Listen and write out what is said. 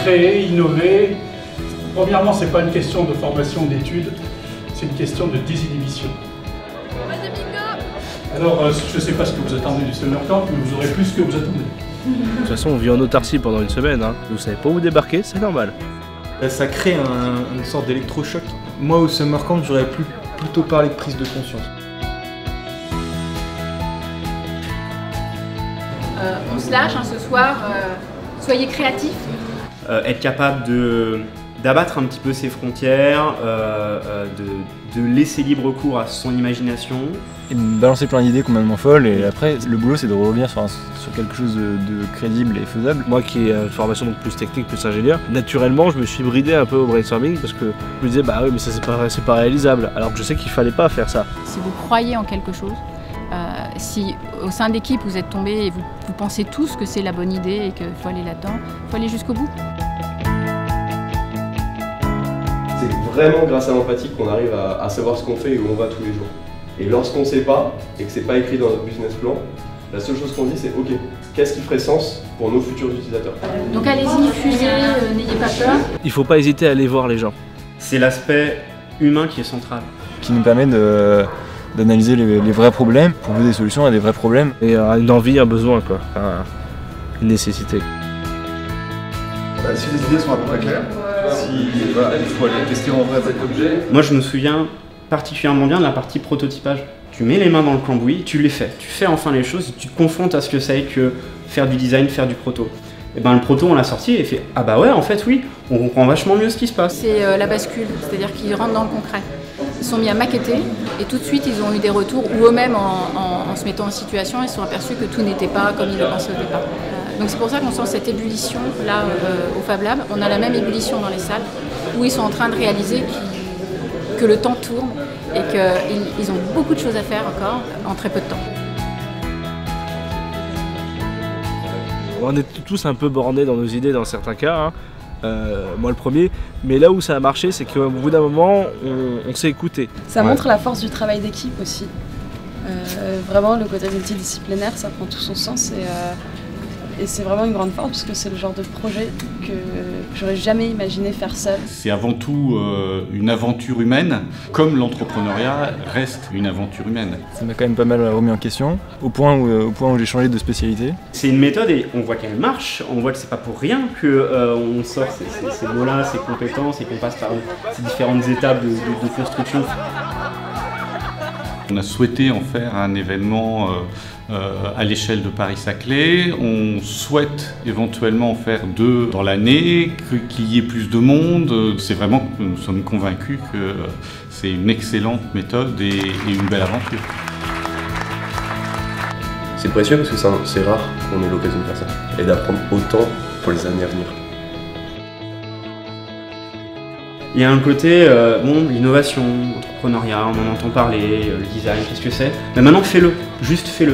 créer, innover. Premièrement, ce n'est pas une question de formation, d'études, c'est une question de désinhibition. Alors, je ne sais pas ce que vous attendez du summer camp, mais vous aurez plus ce que vous attendez. De toute façon, on vit en autarcie pendant une semaine, hein. Vous savez pas où débarquer, c'est normal. Ça crée une sorte d'électrochoc. Moi, au summer camp, j'aurais plutôt parlé de prise de conscience. On se lâche ce soir, soyez créatifs. Être capable d'abattre un petit peu ses frontières, de laisser libre cours à son imagination. Et de balancer plein d'idées complètement folles, et après le boulot c'est de revenir sur quelque chose de crédible et faisable. Moi qui ai une formation donc plus technique, plus ingénieur, naturellement je me suis bridé un peu au brainstorming parce que je me disais bah oui mais ça c'est pas réalisable, alors que je sais qu'il fallait pas faire ça. Si vous croyez en quelque chose, si au sein de l'équipe vous êtes tombés et vous pensez tous que c'est la bonne idée et qu'il faut aller là-dedans, il faut aller jusqu'au bout. C'est vraiment grâce à l'empathie qu'on arrive à savoir ce qu'on fait et où on va tous les jours. Et lorsqu'on ne sait pas, et que c'est pas écrit dans notre business plan, la seule chose qu'on dit c'est ok, qu'est-ce qui ferait sens pour nos futurs utilisateurs? Donc allez-y, fusez, n'ayez pas peur. Il faut pas hésiter à aller voir les gens. C'est l'aspect humain qui est central. Qui nous permet d'analyser les vrais problèmes, pour trouver des solutions à des vrais problèmes. Et une envie, un besoin quoi, une nécessité. Si les idées sont à peu près claires, il faut aller tester en vrai avec l'objet. Moi je me souviens particulièrement bien de la partie prototypage. Tu mets les mains dans le cambouis, tu les fais. Tu fais enfin les choses et tu te confrontes à ce que c'est que faire du design, faire du proto. Et ben le proto on l'a sorti et fait ah bah ouais en fait oui, on comprend vachement mieux ce qui se passe. C'est la bascule, c'est-à-dire qu'ils rentrent dans le concret. Ils sont mis à maqueter et tout de suite ils ont eu des retours ou eux-mêmes en se mettant en situation, ils se sont aperçus que tout n'était pas comme ils le pensaient au départ. Donc c'est pour ça qu'on sent cette ébullition là au Fab Lab. On a la même ébullition dans les salles où ils sont en train de réaliser que le temps tourne et qu'ils ont beaucoup de choses à faire encore en très peu de temps. On est tous un peu bornés dans nos idées dans certains cas, hein. Moi le premier, mais là où ça a marché c'est qu'au bout d'un moment on s'est écouté. Ça montre la force du travail d'équipe aussi. Vraiment le côté multidisciplinaire ça prend tout son sens et c'est vraiment une grande force parce que c'est le genre de projet que j'aurais jamais imaginé faire seul. C'est avant tout une aventure humaine, comme l'entrepreneuriat reste une aventure humaine. Ça m'a quand même pas mal remis en question, au point où j'ai changé de spécialité. C'est une méthode et on voit qu'elle marche, on voit que c'est pas pour rien qu'on sort ces mots-là, ces compétences et qu'on passe par ces différentes étapes de construction. On a souhaité en faire un événement à l'échelle de Paris-Saclay. On souhaite éventuellement en faire 2 dans l'année, qu'il y ait plus de monde. C'est vraiment que nous sommes convaincus que c'est une excellente méthode et une belle aventure. C'est précieux parce que c'est rare qu'on ait l'occasion de faire ça et d'apprendre autant pour les années à venir. Il y a un côté, l'innovation, l'entrepreneuriat, on en entend parler, le design, qu'est-ce que c'est? Mais maintenant fais-le, juste fais-le.